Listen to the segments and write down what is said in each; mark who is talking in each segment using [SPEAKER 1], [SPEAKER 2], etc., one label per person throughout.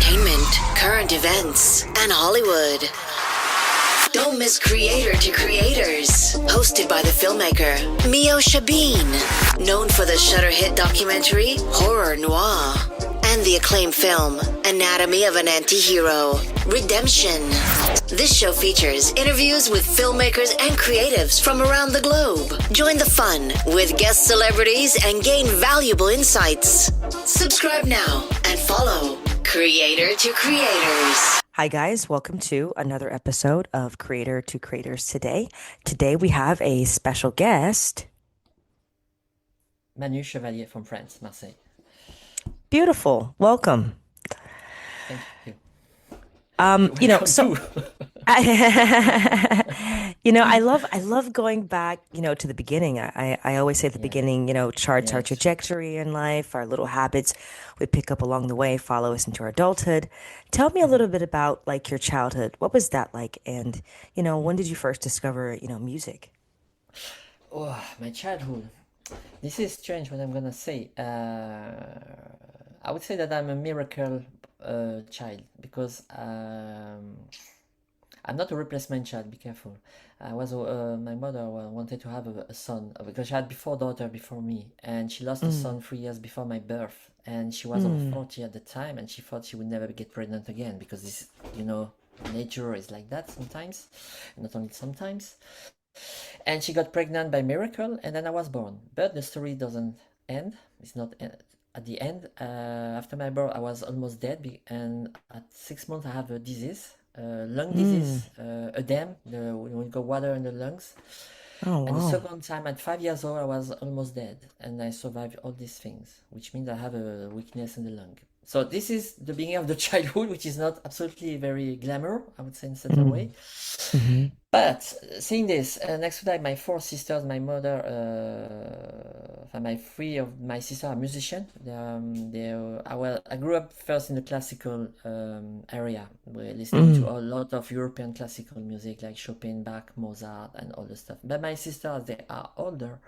[SPEAKER 1] entertainment, current events, and Hollywood. Don't miss Creator to Creators, hosted by the filmmaker Meosha, known for the Shudder hit documentary Horror Noir and the acclaimed film Anatomy of an Anti-Hero, Redemption. This show features interviews with filmmakers and creatives from around the globe. Join the fun with guest celebrities and gain valuable insights. Subscribe now and follow Creator to Creators.
[SPEAKER 2] Hi guys, welcome to another episode of Creator to Creators today. Today we have a special guest.
[SPEAKER 3] Manu Chevalier from France, Marseille.
[SPEAKER 2] Beautiful. Welcome.
[SPEAKER 3] Thank you.
[SPEAKER 2] I love going back, to the beginning. I always say the beginning, charts our trajectory in life, our little habits we pick up along the way, follow us into our adulthood. Tell me a little bit about like your childhood. What was that like? And, when did you first discover, music?
[SPEAKER 3] Oh, my childhood. This is strange what I'm gonna say. I would say that I'm a miracle child because I'm not a replacement child. Be careful. I was my mother wanted to have a son because she had 4 daughters before me, and she lost a son 3 years before my birth, and she was on 40 at the time, and she thought she would never get pregnant again because this, nature is like that sometimes, not only sometimes. And she got pregnant by miracle, and then I was born. But the story doesn't end. It's not at the end. After my birth, I was almost dead, and at 6 months, I have a disease. Lung disease, edema, when you got water in the lungs.
[SPEAKER 2] Oh,
[SPEAKER 3] And the
[SPEAKER 2] wow.
[SPEAKER 3] second time, at 5 years old, I was almost dead, and I survived all these things, which means I have a weakness in the lung. So this is the beginning of the childhood, which is not absolutely very glamour, I would say in a certain way.
[SPEAKER 2] Mm-hmm.
[SPEAKER 3] But seeing this, next to that, my 4 sisters, my mother, my 3 of my sisters are musicians. I grew up first in the classical area, we're listening to a lot of European classical music like Chopin, Bach, Mozart, and all the stuff. But my sisters, they are older.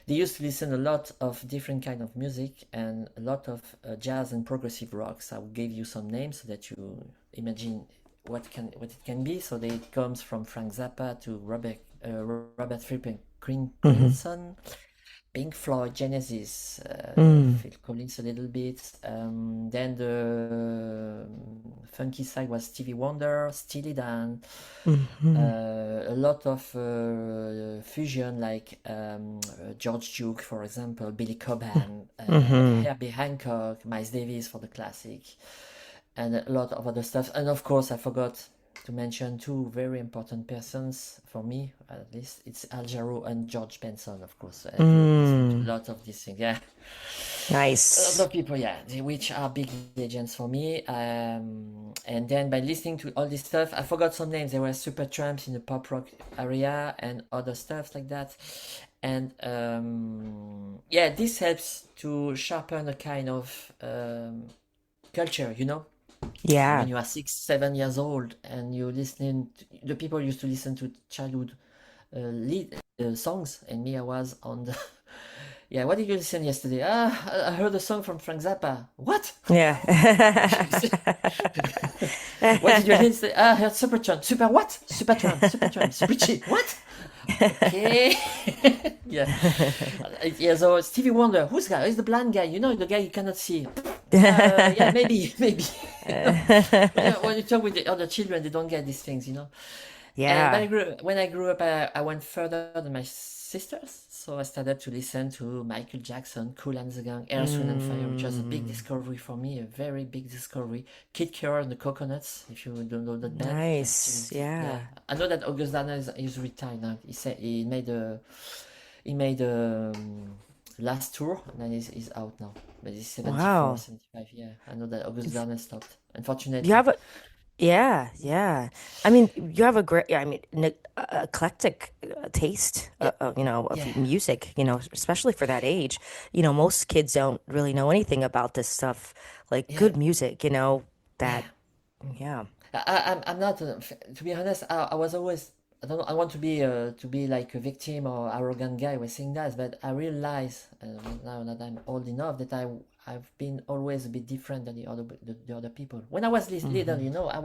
[SPEAKER 3] They used to listen a lot of different kind of music and a lot of jazz and progressive rocks. I will give you some names so that you imagine what it can be. So it comes from Frank Zappa to Robert Fripp Crimson, Pink Floyd, Genesis, Phil Collins a little bit. Then the funky side was Stevie Wonder, Steely Dan, a lot of fusion like George Duke, for example, Billy Cobham, Herbie Hancock, Miles Davis for the classic, and a lot of other stuff. And of course, I forgot to mention 2 very important persons for me, at least. It's Al Jarreau and George Benson, of course. I listen to a lot of these things, yeah. A
[SPEAKER 2] Nice.
[SPEAKER 3] lot of people, which are big legends for me. And then by listening to all this stuff, I forgot some names. There were super tramps in the pop rock area and other stuff like that. And this helps to sharpen a kind of culture,
[SPEAKER 2] Yeah.
[SPEAKER 3] when you are 6, 7 years old and you're listening the people used to listen to childhood songs, and me, I was on the what did you listen yesterday? I heard a song from Frank Zappa. What?
[SPEAKER 2] Yeah.
[SPEAKER 3] What did you hear yesterday? I heard Supertramp. Super what? Supertramp, Super Cheap. What? Okay. So Stevie Wonder, who's the guy? Who's the blind guy? The guy you cannot see. Maybe. When you talk with the other children, they don't get these things.
[SPEAKER 2] Yeah.
[SPEAKER 3] And when I grew up, I went further than my sisters. So I started to listen to Michael Jackson, Kool and the Gang, Earth, Wind and Fire, which was a big discovery for me, a very big discovery. Kid Cure and the Coconuts, if you don't know that band.
[SPEAKER 2] Nice. Yeah.
[SPEAKER 3] I know that August Darner is retired now. He said he made a last tour, and then he's out now. But he's 74,
[SPEAKER 2] Wow.
[SPEAKER 3] 75. Yeah, I know that August Darner stopped, unfortunately.
[SPEAKER 2] You have yeah. I mean, you have a great, eclectic taste, of
[SPEAKER 3] Yeah.
[SPEAKER 2] music, especially for that age. Most kids don't really know anything about this stuff, like
[SPEAKER 3] Yeah.
[SPEAKER 2] good music,
[SPEAKER 3] Yeah.
[SPEAKER 2] that, yeah.
[SPEAKER 3] I'm not, to be honest, I was always I don't know, I want to be like a victim or arrogant guy was saying that, but I realize now that I'm old enough that I've been always a bit different than the other people. When I was little, you know, I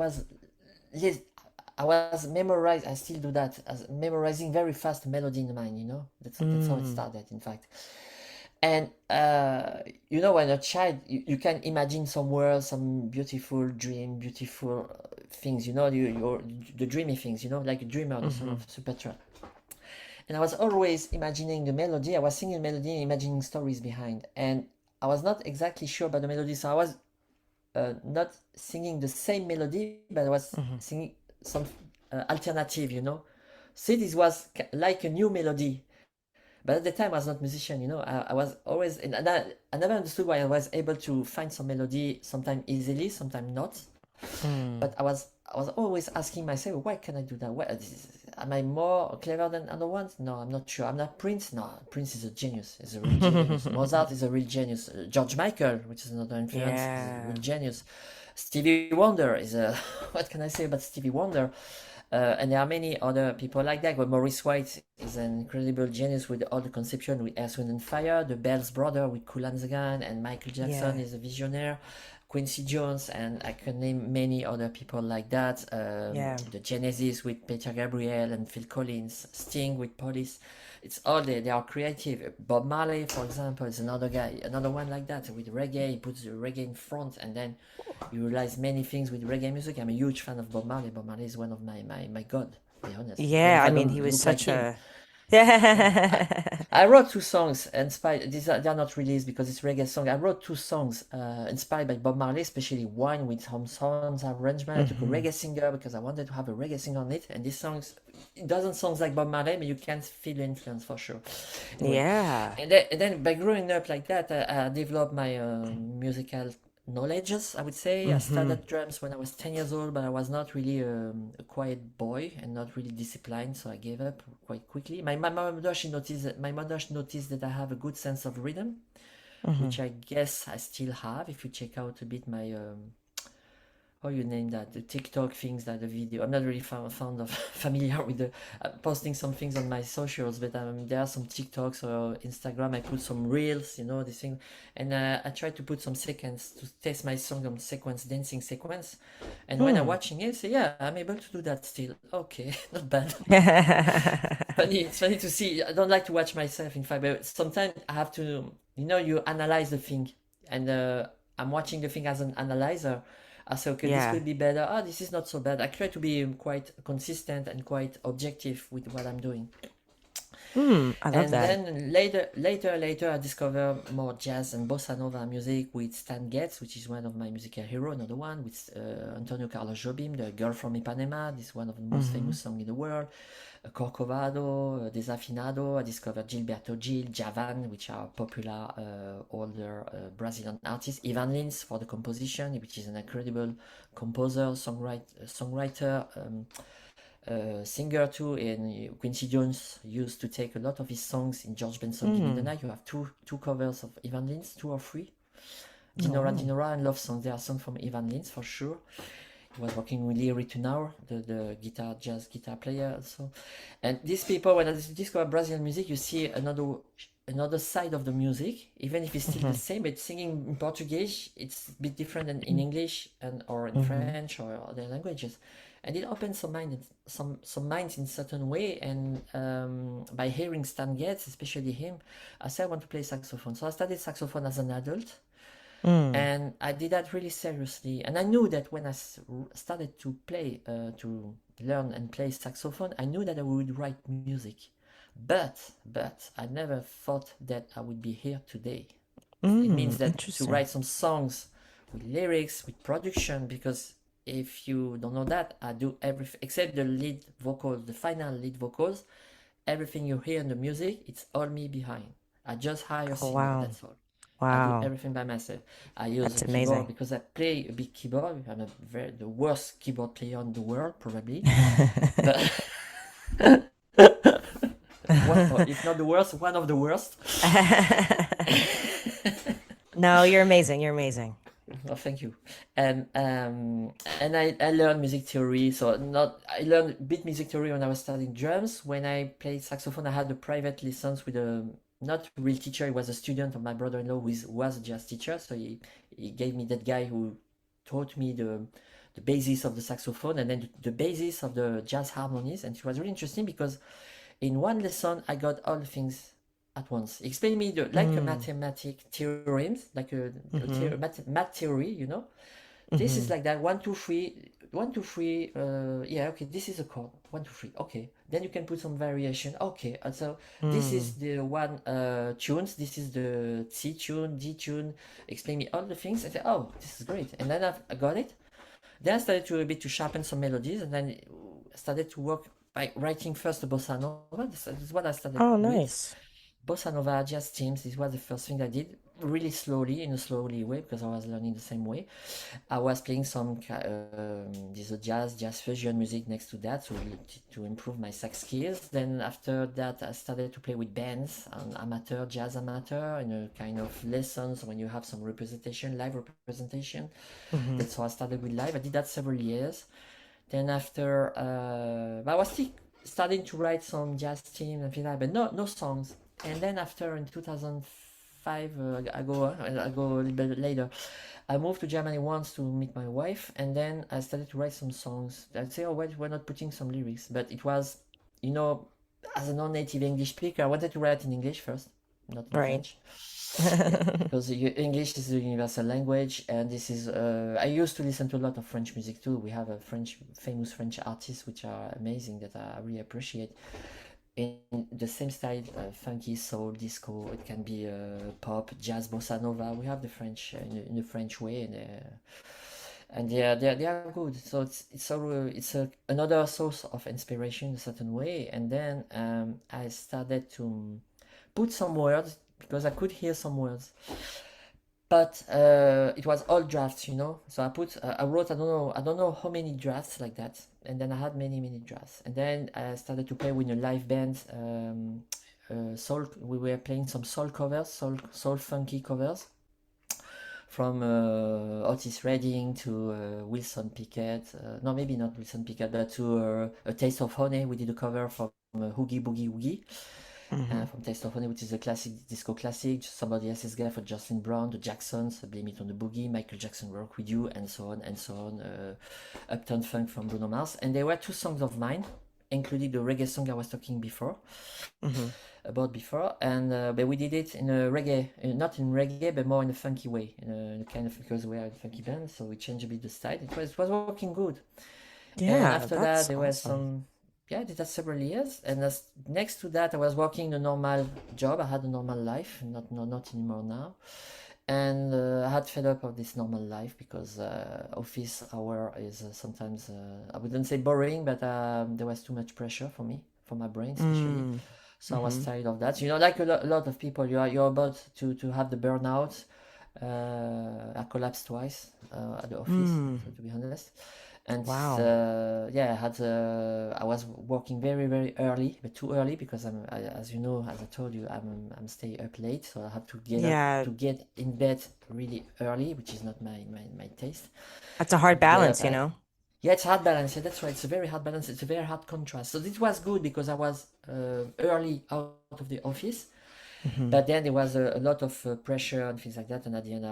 [SPEAKER 3] was memorized. I still do that, as memorizing very fast melody in mind. You know, that's how it started, in fact. And you know, when a child, you can imagine some words, some beautiful dream, beautiful things. You know, the dreamy things. You know, like a dreamer, the song of Supetra. And I was always imagining the melody. I was singing the melody and imagining stories behind. And I was not exactly sure about the melody, so I was not singing the same melody, but I was singing some alternative, you know. So this was like a new melody. But at the time, I was not a musician, you know. I was always, and I never understood why I was able to find some melody, sometimes easily, sometimes not. But I was always asking myself, why can I do that? Am I more clever than other ones? No, I'm not sure. I'm not Prince. No, Prince is a genius. He's a real genius. Mozart is a real genius. George Michael, which is another influence, is a real genius. Stevie Wonder is a what can I say about Stevie Wonder? And there are many other people like that. But Maurice White is an incredible genius with all the conception with Earth, Wind and Fire. The Bells brother with Cool Hands Again, and Michael Jackson is a visionary. Quincy Jones, and I can name many other people like that. The Genesis with Peter Gabriel and Phil Collins, Sting with Police. It's all they are creative. Bob Marley, for example, is another guy, another one like that with reggae. He puts the reggae in front, and then you realize many things with reggae music. I'm a huge fan of Bob Marley. Bob Marley is one of my god, to be honest.
[SPEAKER 2] Yeah, I mean, he was such a
[SPEAKER 3] I wrote 2 songs inspired. They are not released because it's reggae song. I wrote 2 songs inspired by Bob Marley, especially one with Tom Sound's arrangement. I took a reggae singer because I wanted to have a reggae singer on it. And these songs, it doesn't sound like Bob Marley, but you can feel the influence for sure. Anyway,
[SPEAKER 2] Yeah.
[SPEAKER 3] And then by growing up like that, I developed my musical knowledges, I would say. I started drums when I was 10 years old, but I was not really a quiet boy and not really disciplined, so I gave up quite quickly. My mother, she noticed that I have a good sense of rhythm, which I guess I still have. If you check out a bit my how you name that, the TikTok things, that the video. I'm not really fond of familiar with the posting some things on my socials, but there are some TikToks or Instagram. I put some reels, you know, this thing, and I try to put some seconds to test my song on sequence, dancing sequence. And when I'm watching it, I say, yeah, I'm able to do that still. Okay, not bad. It's funny to see. I don't like to watch myself, in fact, but sometimes I have to, you know, you analyze the thing, and I'm watching the thing as an analyzer. I say, okay, this could be better. This is not so bad. I try to be quite consistent and quite objective with what I'm doing.
[SPEAKER 2] I love that.
[SPEAKER 3] And then later, I discover more jazz and bossa nova music with Stan Getz, which is one of my musical heroes. Another one with Antonio Carlos Jobim, The Girl from Ipanema. This is one of the most famous songs in the world. Corcovado, Desafinado. I discovered Gilberto Gil, Javan, which are popular older Brazilian artists. Ivan Lins for the composition, which is an incredible composer, songwriter, singer too. And Quincy Jones used to take a lot of his songs in George Benson, Give Me the Night. You have two covers of Ivan Lins, 2 or 3. Dinora and Love Song. There are songs from Ivan Lins for sure. He was working with Lee Ritenour, the jazz guitar player also. And these people, when I discover Brazilian music, you see another side of the music, even if it's still the same, but singing in Portuguese, it's a bit different than in English or in French or other languages. And it opens some minds in a certain way. And by hearing Stan Getz, especially him, I said I want to play saxophone. So I studied saxophone as an adult. And I did that really seriously. And I knew that when I started to play, to learn and play saxophone, I knew that I would write music. But I never thought that I would be here today. It means that to write some songs with lyrics, with production, because if you don't know that, I do everything except the lead vocals, the final lead vocals. Everything you hear in the music, it's all me behind. I just hire singer, that's all. I do everything by myself. I use a keyboard because I play a big keyboard. I'm the worst keyboard player in the world, probably. If not the worst, one of the worst.
[SPEAKER 2] No, you're amazing. You're amazing.
[SPEAKER 3] Oh, thank you. And I learned music theory. So not I learned beat music theory when I was studying drums. When I played saxophone, I had a private lessons with a not real teacher. He was a student of my brother-in-law who was a jazz teacher. So he gave me that guy who taught me the basis of the saxophone and then the basis of the jazz harmonies. And it was really interesting because in one lesson I got all the things at once. He explained me like a mathematic theorems, like math theory, you know. This is like that 1 2 3 1 2 3. Yeah, okay, this is a chord 1 2 3. Okay, then you can put some variation. Okay, also this is the one tunes. This is the C tune, D tune. Explain me all the things. I said, oh, this is great. And then I got it. Then I started to a bit to sharpen some melodies, and then I started to work by writing first the bossa nova. This is what I started
[SPEAKER 2] Oh,
[SPEAKER 3] with.
[SPEAKER 2] nice.
[SPEAKER 3] Bossa Nova, jazz teams, this was the first thing I did, really slowly, in a slowly way, because I was learning the same way. I was playing some this jazz fusion music next to that, so to improve my sax skills. Then after that, I started to play with bands, amateur, jazz amateur, in a kind of lessons when you have some representation, live representation. That's how I started with live. I did that several years. Then after, but I was still starting to write some jazz teams and things like that, but no songs. And then after in 2005, I go a little bit later. I moved to Germany once to meet my wife, and then I started to write some songs. I'd say, oh, why we're not putting some lyrics? But it was, you know, as a non-native English speaker, I wanted to write in English first, not in
[SPEAKER 2] Right.
[SPEAKER 3] French. Because English is the universal language, and this is. I used to listen to a lot of French music too. We have a famous French artists which are amazing that I really appreciate in the same style, funky, soul, disco. It can be pop, jazz, bossa nova. We have the French in the French way, and they are good. So it's another source of inspiration in a certain way. And then I started to put some words because I could hear some words. But it was all drafts, you know. So I wrote, I don't know how many drafts like that, and then I had many drafts, and then I started to play with a live band. Soul, we were playing some soul covers, soul funky covers, from Otis Redding to Wilson Pickett. No, maybe not Wilson Pickett, but to A Taste of Honey. We did a cover from Oogie Boogie Woogie. From Taste of Honey, which is a classic disco classic. Somebody else's guy for Jocelyn Brown, the Jacksons, Blame It on the Boogie, Michael Jackson Work With You, and so on and so on. Uptown Funk from Bruno Mars, and there were two songs of mine, including the reggae song I was talking about before, and but we did it in a reggae, not in reggae, but more in a funky way, in a kind of, because we are a funky band, so we changed a bit the style. It was working good. And
[SPEAKER 2] Yeah,
[SPEAKER 3] after that,
[SPEAKER 2] that's
[SPEAKER 3] there were
[SPEAKER 2] awesome.
[SPEAKER 3] some, yeah, I did that several years. And next to that, I was working a normal job. I had a normal life, not anymore now. And I had fed up of this normal life because office hour is sometimes, I wouldn't say boring, but there was too much pressure for me, for my brain especially.
[SPEAKER 2] Mm.
[SPEAKER 3] So I was tired of that. You know, like a lot of people, you're about to have the burnout. I collapsed twice at the office, so to be honest. And
[SPEAKER 2] Wow.
[SPEAKER 3] yeah, I was working very early, but too early because as you know, as I told you, I'm stay up late, so I have to get up
[SPEAKER 2] Yeah,
[SPEAKER 3] to get in bed really early, which is not my taste.
[SPEAKER 2] that's a
[SPEAKER 3] So
[SPEAKER 2] hard
[SPEAKER 3] to get
[SPEAKER 2] balance,
[SPEAKER 3] up,
[SPEAKER 2] you know?
[SPEAKER 3] yeah, it's hard balance. Yeah, that's right. It's a very hard balance. It's a very hard contrast. So this was good because I was early out of the office, but then there was a lot of pressure and things like that. And at the end,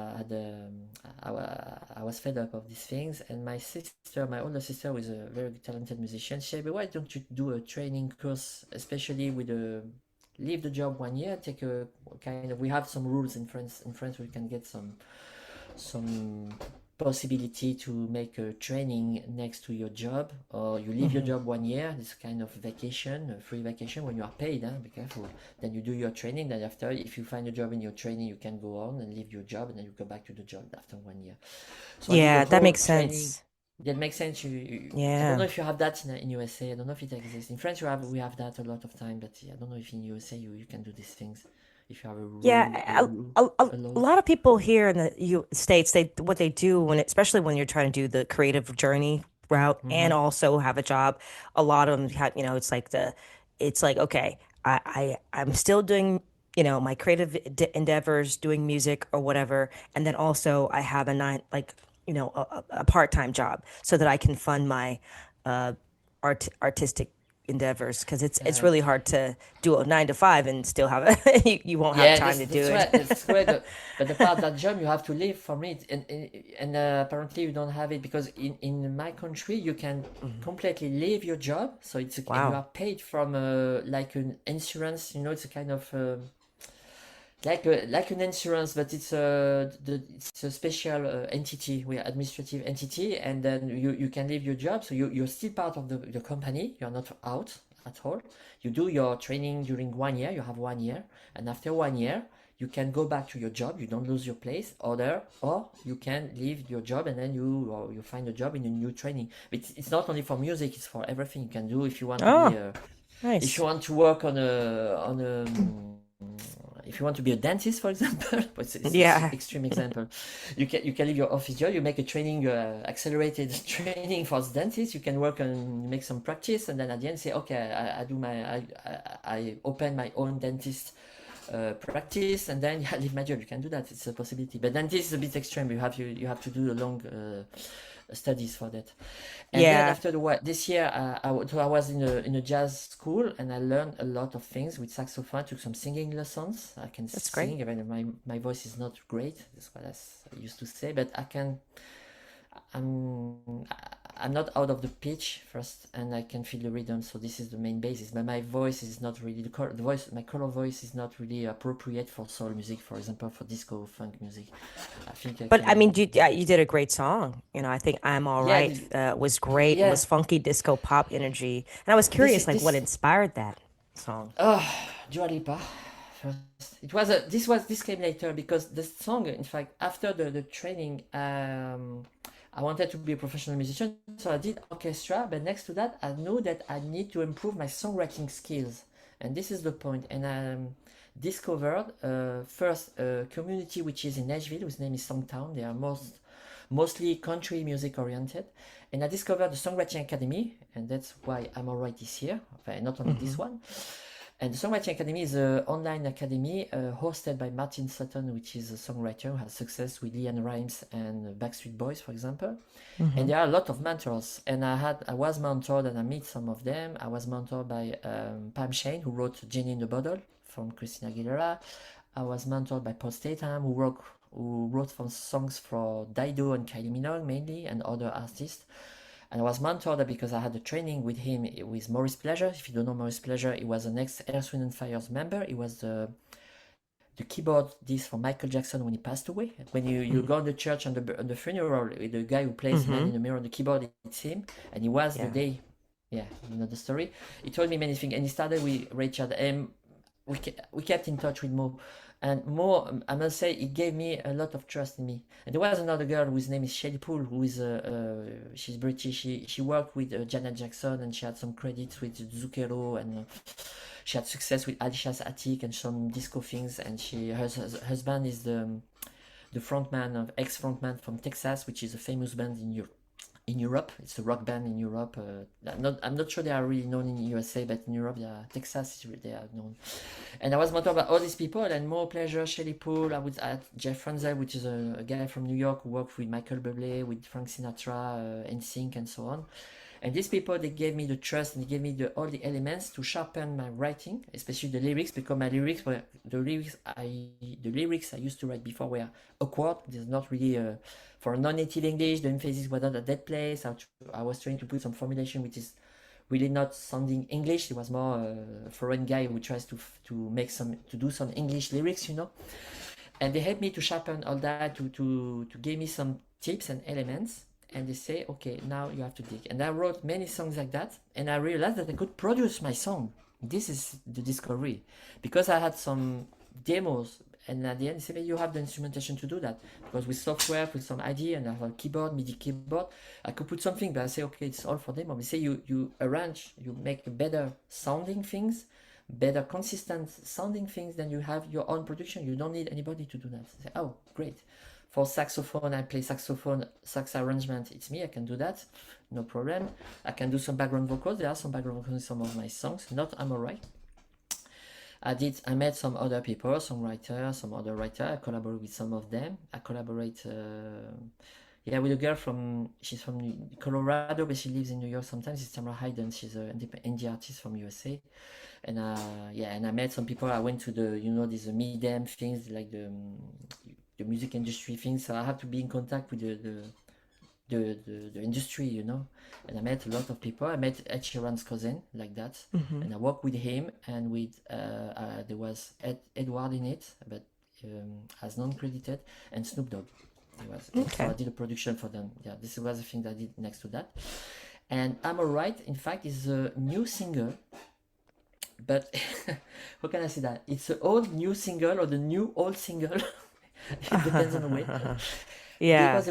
[SPEAKER 3] I was fed up of these things. And my sister, my older sister, was a very talented musician. She said, "But why don't you do a training course, especially with a leave the job 1 year, take a kind of, we have some rules in France. In France, we can get some possibility to make a training next to your job, or you leave your job 1 year, this kind of vacation, a free vacation when you are paid, huh? Be careful. Then you do your training, then after, if you find a job in your training, you can go on and leave your job, and then you go back to the job after 1 year. So I did the
[SPEAKER 2] Yeah, that
[SPEAKER 3] whole
[SPEAKER 2] makes
[SPEAKER 3] training.
[SPEAKER 2] sense.
[SPEAKER 3] That makes sense. I don't know
[SPEAKER 2] Yeah.
[SPEAKER 3] if you have that in USA. I don't know if it exists. In France, we have that a lot of time, but I don't know if in USA you can do these things if you have a rule,
[SPEAKER 2] Yeah,
[SPEAKER 3] a
[SPEAKER 2] a
[SPEAKER 3] law.
[SPEAKER 2] lot of people here in the States, they what they do when, especially when you're trying to do the creative journey route and
[SPEAKER 3] Mm-hmm.
[SPEAKER 2] also have a job, a lot of them have, it's like okay, I'm still doing, my creative endeavors, doing music or whatever, and then also I have a a part-time job so that I can fund my artistic endeavors, because it's really hard to do a 9 to 5 and still have you won't have
[SPEAKER 3] Yeah,
[SPEAKER 2] time to do
[SPEAKER 3] that's
[SPEAKER 2] it.
[SPEAKER 3] right. That's great. But the part that job you have to live from it, and apparently you don't have it because in my country you can completely leave your job. So and you
[SPEAKER 2] Wow.
[SPEAKER 3] are paid from like an insurance. It's a kind of like an insurance, but it's a special entity, we are administrative entity, and then you can leave your job, so you're still part of the company. You're not out at all. You do your training during 1 year. You have 1 year, and after 1 year, you can go back to your job. You don't lose your place, or you can leave your job and then you find a job in a new training. It's not only for music; it's for everything you can do. If you want to be
[SPEAKER 2] Oh,
[SPEAKER 3] a if you
[SPEAKER 2] nice.
[SPEAKER 3] want to work if you want to be a dentist, for example, but it's
[SPEAKER 2] Yeah.
[SPEAKER 3] extreme example. You can leave your office job. You make a training, accelerated training for the dentist. You can work and make some practice, and then at the end say, okay, I open my own dentist practice, and then I leave my job. You can do that. It's a possibility. But dentist is a bit extreme. You have to do a long studies for that. And then
[SPEAKER 2] Yeah,
[SPEAKER 3] after this year, I was in a jazz school, and I learned a lot of things with saxophone. Took some singing lessons. I can
[SPEAKER 2] that's great.
[SPEAKER 3] sing, even if my voice is not great. That's what I used to say, but I can. I'm I'm not out of the pitch first, and I can feel the rhythm. So this is the main basis. But my voice is not really the voice. My color voice is not really appropriate for soul music, for example, for disco funk music. I think I
[SPEAKER 2] But I mean,
[SPEAKER 3] can.
[SPEAKER 2] you did a great song. I think "I'm All
[SPEAKER 3] Yeah,
[SPEAKER 2] Right" was great and
[SPEAKER 3] yeah.
[SPEAKER 2] was funky disco pop energy. And I was
[SPEAKER 3] This
[SPEAKER 2] curious,
[SPEAKER 3] is
[SPEAKER 2] like, what
[SPEAKER 3] this.
[SPEAKER 2] inspired that song?
[SPEAKER 3] Oh, Dua Lipa. First, this came later because the song, in fact, after the training, I wanted to be a professional musician, so I did orchestra. But next to that, I knew that I need to improve my songwriting skills, and this is the point. And I discovered first a community which is in Nashville, whose name is Songtown. They are mostly country music oriented, and I discovered the Songwriting Academy, and that's why I'm alright this year. Okay, not only this
[SPEAKER 2] Hmm.
[SPEAKER 3] one. And the Songwriting Academy is an online academy hosted by Martin Sutton, which is a songwriter who has success with Leanne Rimes and Backstreet Boys, for example. And
[SPEAKER 2] Hmm.
[SPEAKER 3] there are a lot of mentors. And I was mentored, and I meet some of them. I was mentored by Pam Shane, who wrote Genie in the Bottle from Christina Aguilera. I was mentored by Paul Statham, who wrote some songs for Dido and Kylie Minogue mainly, and other artists. And I was mentored because I had a training with him with Maurice Pleasure. If you don't know Maurice Pleasure, he was an ex Earth, Wind and Fire's member. He was the keyboardist for Michael Jackson when he passed away. When you go to the church on the funeral, the guy who plays Man
[SPEAKER 2] Hmm.
[SPEAKER 3] in the Mirror on the keyboard, it's him. And he was the
[SPEAKER 2] Yeah.
[SPEAKER 3] day, yeah, you know the story. He told me many things, and he started with Richard M. We kept in touch with Mo, and Mo, I must say, it gave me a lot of trust in me. And there was another girl whose name is Shelly Poole, who is she's British. She worked with Janet Jackson, and she had some credits with Zucchero, and she had success with Alicia's Attic and some disco things. And her husband is the frontman of ex-frontman from Texas, which is a famous band in Europe. It's a rock band in Europe. I'm not sure they are really known in the USA, but in Europe, Texas they are known. And I was mentored by all these people, and More Pleasure, Shelly Poole. I would add Jeff Franzel, which is a guy from New York who worked with Michael Bublé, with Frank Sinatra, NSYNC, and so on. And these people, they gave me the trust, and they gave me all the elements to sharpen my writing, especially the lyrics, because the lyrics I used to write before were awkward. There's not really for non-native English. The emphasis was not at that place. I was trying to put some formulation which is really not sounding English. It was more a foreign guy who tries to do some English lyrics. And they helped me to sharpen all that, to give me some tips and elements. And they say, okay, now you have to dig. And I wrote many songs like that, and I realized that I could produce my song. This is the discovery, because I had some demos, and at the end they said, you have the instrumentation to do that, because with software, with some idea, and I have a keyboard, MIDI keyboard, I could put something. But I say, okay, it's all for demo. They say you arrange, you make better sounding things, better consistent sounding things, than you have your own production. You don't need anybody to do that. I say, oh, great. For saxophone, I play sax arrangement. It's me. I can do that, no problem. I can do some background vocals. There are some background vocals in some of my songs. Not I'm alright. I met some other people, songwriter, some other writer. I collaborate with some of them. I collaborate, with a girl she's from Colorado, but she lives in New York sometimes. It's Tamara Hayden. She's an indie artist from USA. And and I met some people. I went to these medium things, like the music industry things. So I have to be in contact with the industry, and I met a lot of people. I met Ed Sheeran's cousin, like that, and I worked with him, and with there was Edward in it, but as non-credited, and Snoop Dogg. So I did a production for them. Yeah, this was the thing that I did next to that. And I'm Alright, in fact, is a new single, but how can I say that? It's an old new single or the new old single. It depends on the way.
[SPEAKER 2] Yeah.
[SPEAKER 3] Because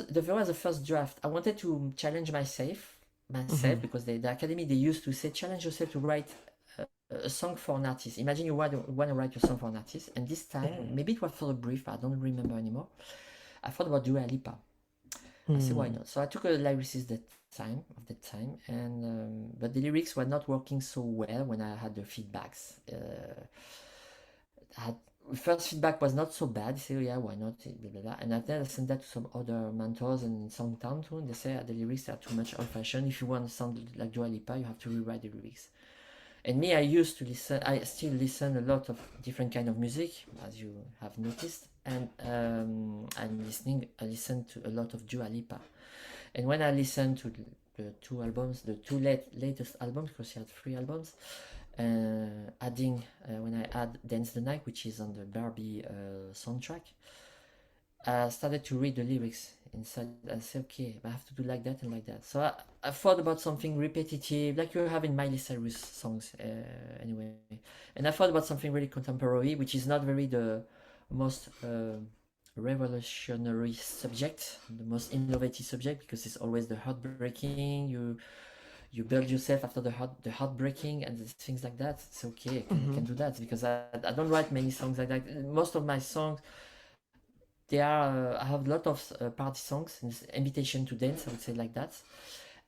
[SPEAKER 3] there was a first draft. I wanted to challenge myself, because the academy, they used to say, challenge yourself to write a song for an artist. Imagine you want to write a song for an artist, and this time, maybe it was for a brief, I don't remember anymore. I thought about Dua Lipa. I said, why not? So I took a lyricist at that time, and but the lyrics were not working so well when I had the feedbacks. First feedback was not so bad. They say, oh, yeah, why not? Blah, blah, blah. And then I sent that to some other mentors and in Songtown too. And they say the lyrics are too much old-fashioned. If you want to sound like Dua Lipa, you have to rewrite the lyrics. And me, I used to listen. I still listen a lot of different kind of music, as you have noticed. And I listen to a lot of Dua Lipa. And when I listened to the two albums, the two latest albums, because she had 3 albums, adding when I add Dance the Night, which is on the Barbie soundtrack, I started to read the lyrics inside. I said, okay, I have to do like that and like that. So I thought about something repetitive, like you have in Miley Cyrus songs anyway. And I thought about something really contemporary, which is not very the most revolutionary subject, the most innovative subject, because it's always the heartbreaking. You build yourself after the heartbreaking and things like that. It's okay, I can do that, because I don't write many songs like that. Most of my songs, I have a lot of party songs, invitation to dance, I would say, like that.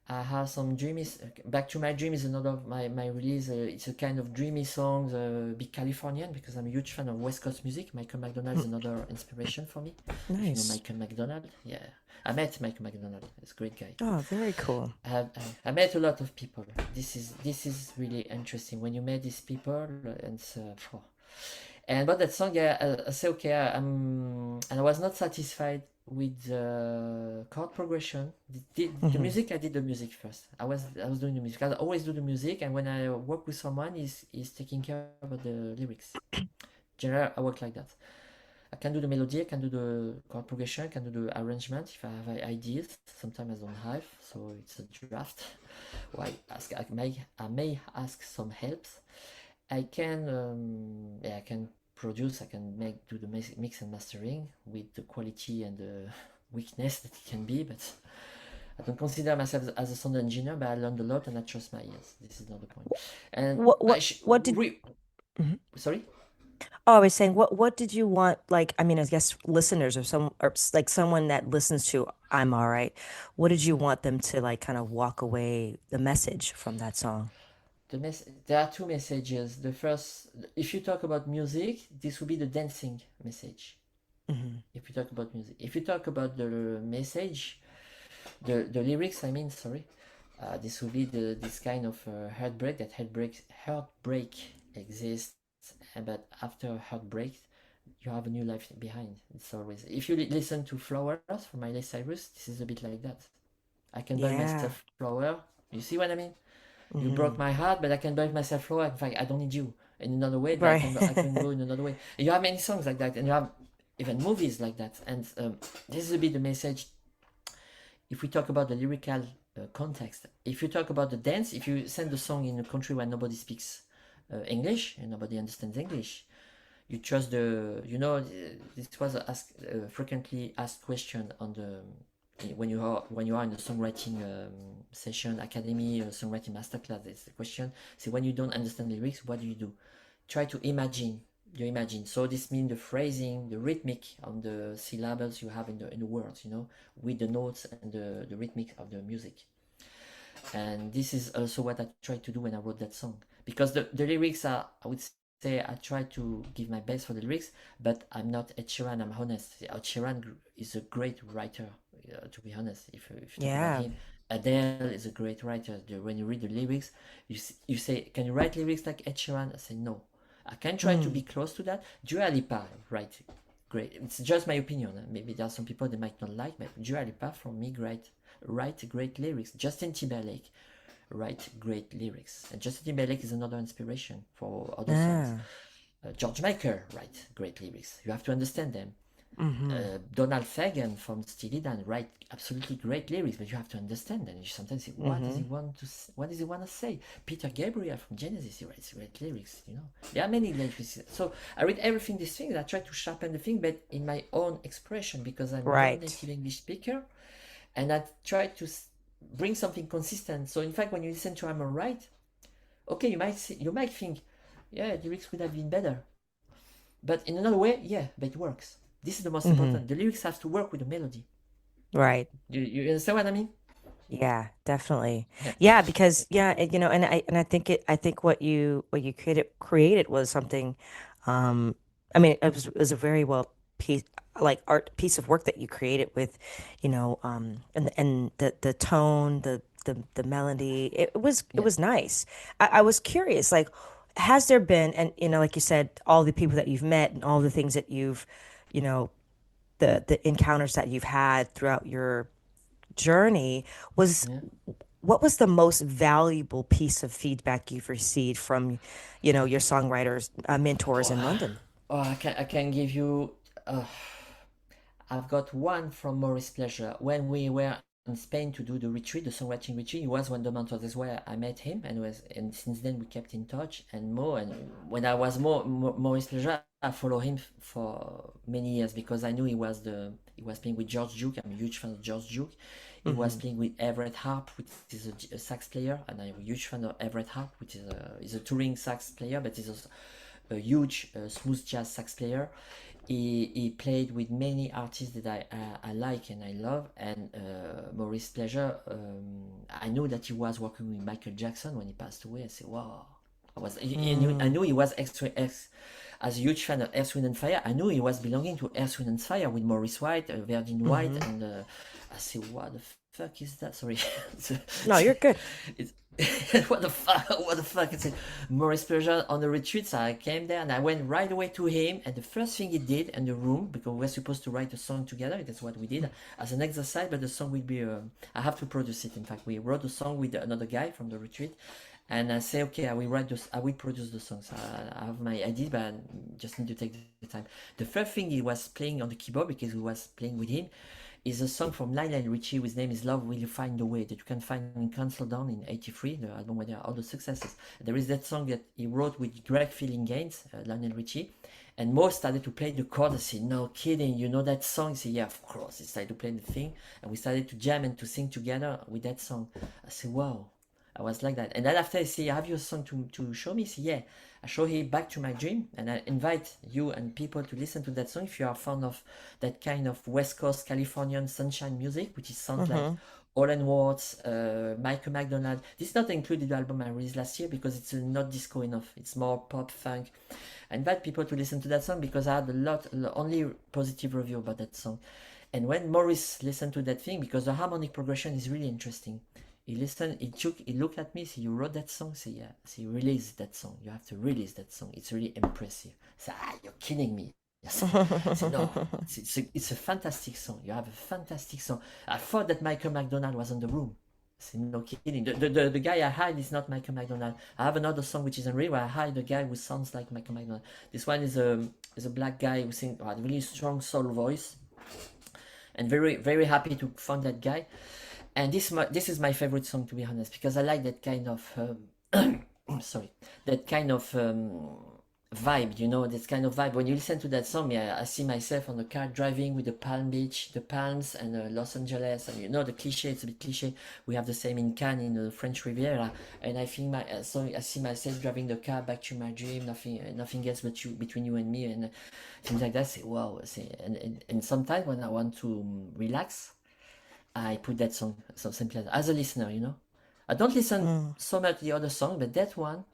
[SPEAKER 3] I have some dreamy. Back to My Dream is another of my release. It's a kind of dreamy song, big Californian, because I'm a huge fan of West Coast music. Michael McDonald is another inspiration for me.
[SPEAKER 2] Nice.
[SPEAKER 3] You know Michael McDonald? Yeah. I met Michael McDonald. He's a great guy.
[SPEAKER 2] Oh, very cool.
[SPEAKER 3] I met a lot of people. This is really interesting when you meet these people, and about that song, I say, okay, and I was not satisfied with the chord progression. The music, I did the music first. I was doing the music. I always do the music, and when I work with someone, he's taking care of the lyrics. Generally, I work like that. I can do the melody, I can do the chord progression, I can do the arrangement if I have ideas. Sometimes I don't have, so it's a draft. Or I may ask some help. I can produce, I can do the mix and mastering with the quality and the weakness that it can be, but I don't consider myself as a sound engineer, but I learned a lot and I trust my ears. This is not the point. And
[SPEAKER 2] what did...
[SPEAKER 3] Sorry?
[SPEAKER 2] Oh, I was saying, what did you want? Like, I mean, I guess listeners or like someone that listens to I'm Alright, what did you want them to like kind of walk away the message from that song?
[SPEAKER 3] There are 2 messages. The first, if you talk about music, this will be the dancing message. If you talk about music, if you talk about the message, the lyrics, I mean, sorry, this will be this kind of heartbreak. That heartbreak exists, but after heartbreak, you have a new life behind. It's always, if you listen to Flowers from Miley Cyrus, this is a bit like that. I can buy myself flower. You see what I mean? You broke my heart, but I can buy myself flower. In fact, I don't need you. In another way,
[SPEAKER 2] Right.
[SPEAKER 3] I can go in another way. You have many songs like that, and you have even movies like that. And this is a bit the message. If we talk about the lyrical context, if you talk about the dance, if you send the song in a country where nobody speaks English and nobody understands English, you trust this was a frequently asked question on the when you are in the songwriting session, academy, songwriting masterclass. It's the question. So when you don't understand lyrics, what do? Try to imagine. You imagine. So this means the phrasing, the rhythmic on the syllables you have in the words, with the notes and the rhythmic of the music. And this is also what I tried to do when I wrote that song, because the lyrics are, I would say I try to give my best for the lyrics, but I'm not Ed Sheeran. I'm honest. Ed Sheeran is a great writer. To be honest, if you talk about
[SPEAKER 2] Yeah.
[SPEAKER 3] him, Adele is a great writer. When you read the lyrics, you say, "Can you write lyrics like Ed Sheeran?" I say, "No." I can try to be close to that. Dua Lipa, right? Great. It's just my opinion. Maybe there are some people that might not like, but Dua Lipa, for me, write great lyrics. Justin Timberlake write great lyrics, and Justin Timberlake is another inspiration for other songs. George Michael write great lyrics. You have to understand them. Donald Fagen from Steely Dan write absolutely great lyrics, but you have to understand them. You sometimes say, what does he want to? What does he want to say? Peter Gabriel from Genesis, he writes great lyrics. There are many lyrics. So I read everything. These things. I try to sharpen the thing, but in my own expression, because I'm not a native English speaker, and I try to bring something consistent. So in fact, when you listen to "I'm Alright," okay, you might think, yeah, the lyrics could have been better, but in another way, yeah, but it works. This is the most important. The lyrics have to work with the melody.
[SPEAKER 2] Right.
[SPEAKER 3] You understand what I mean?
[SPEAKER 2] Yeah, definitely.
[SPEAKER 3] Yeah.
[SPEAKER 2] Yeah, because I think what you created was something. I mean, it was a very well art piece of work that you created with, and the tone, the melody. It was nice. I was curious, like, has there been, and like you said, all the people that you've met and all the things that you've, you know, the encounters that you've had throughout your journey, what was the most valuable piece of feedback you've received from, your songwriters, mentors in London?
[SPEAKER 3] Oh, I can give you. I've got one from Maurice Pleasure. When we were in Spain to do the retreat, the songwriting retreat, he was one of the mentors. That's where I met him, and since then we kept in touch and more. And when I was Maurice Pleasure, I followed him for many years because I knew he was playing with George Duke. I'm a huge fan of George Duke. He was playing with Everett Harp, which is a sax player, and I'm a huge fan of Everett Harp, which is a touring sax player, but he's also a huge smooth jazz sax player. He played with many artists that I like and I love, and Maurice Pleasure, I knew that he was working with Michael Jackson when he passed away. I said, wow. I knew he was as a huge fan of Earth, Wind and Fire. I knew he was belonging to Earth, Wind and Fire with Maurice White, Virgin White, and I said, what the fuck is that? Sorry.
[SPEAKER 2] No, you're good.
[SPEAKER 3] What the fuck? It's Maurice Pleasure on the retreat. So I came there and I went right away to him, and the first thing he did in the room, because we're supposed to write a song together, that's what we did as an exercise, but the song will be I have to produce it. In fact, we wrote a song with another guy from the retreat, and I say, okay, I will produce the song. So I have my idea, but I just need to take the time. The first thing he was playing on the keyboard, because we was playing with him, is a song from Lionel Richie, whose name is Love Will You Find the Way, that you can find in Cancel Down in '83, the album where there are all the successes. There is that song that he wrote with Greg Gaines, Lionel Richie, and Mo started to play the chord. I said, no kidding, you know that song? He said, yeah, of course. He started to play the thing, and we started to jam and to sing together with that song. I said, wow. I was like that. And then after I say, have you a song to show me? He said, yeah. I show him Back to My Dream, and I invite you and people to listen to that song if you are fond of that kind of West Coast Californian sunshine music, which sounds like Orland Watts, Michael McDonald. This is not included in the album I released last year because it's not disco enough. It's more pop, funk. I invite people to listen to that song because I had only positive review about that song. And when Maurice listened to that thing, because the harmonic progression is really interesting, he listened, he looked at me, he said, you wrote that song? I said, yeah. I said, release that song. You have to release that song. It's really impressive. I said, you're kidding me. I said, no, it's a fantastic song. You have a fantastic song. I thought that Michael McDonald was in the room. I said, no kidding. The guy I hired is not Michael McDonald. I have another song which is unreal where I hired a guy who sounds like Michael McDonald. This one is a black guy who sings a really strong soul voice. And very, very happy to find that guy. And this is my favorite song, to be honest, because I like that kind of that kind of vibe, this kind of vibe. When you listen to that song, I see myself on the car driving with the Palm Beach, the palms, and Los Angeles, and the cliche. It's a bit cliche. We have the same in Cannes, in the French Riviera, and I think I see myself driving the car back to my dream. Nothing else but you, between you and me, and things like that. Say wow. And sometimes when I want to relax, I put that song, so simply as a listener, I don't listen so much to the other song, but that one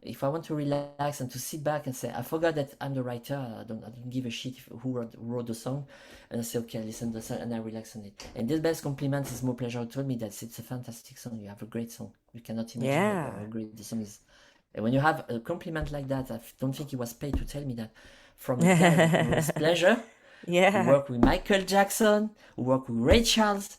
[SPEAKER 3] if I want to relax and to sit back and say, I forgot that I'm the writer, I don't give a shit who wrote the song, and I say, okay, I listen to the song and I relax on it. And the best compliment is Mo Pleasure, who told me that it's a fantastic song. You have a great song. You cannot imagine how great the song is. And when you have a compliment like that, I don't think he was paid to tell me that, from a guy who knows Pleasure, who worked with Michael Jackson, who worked with Ray Charles.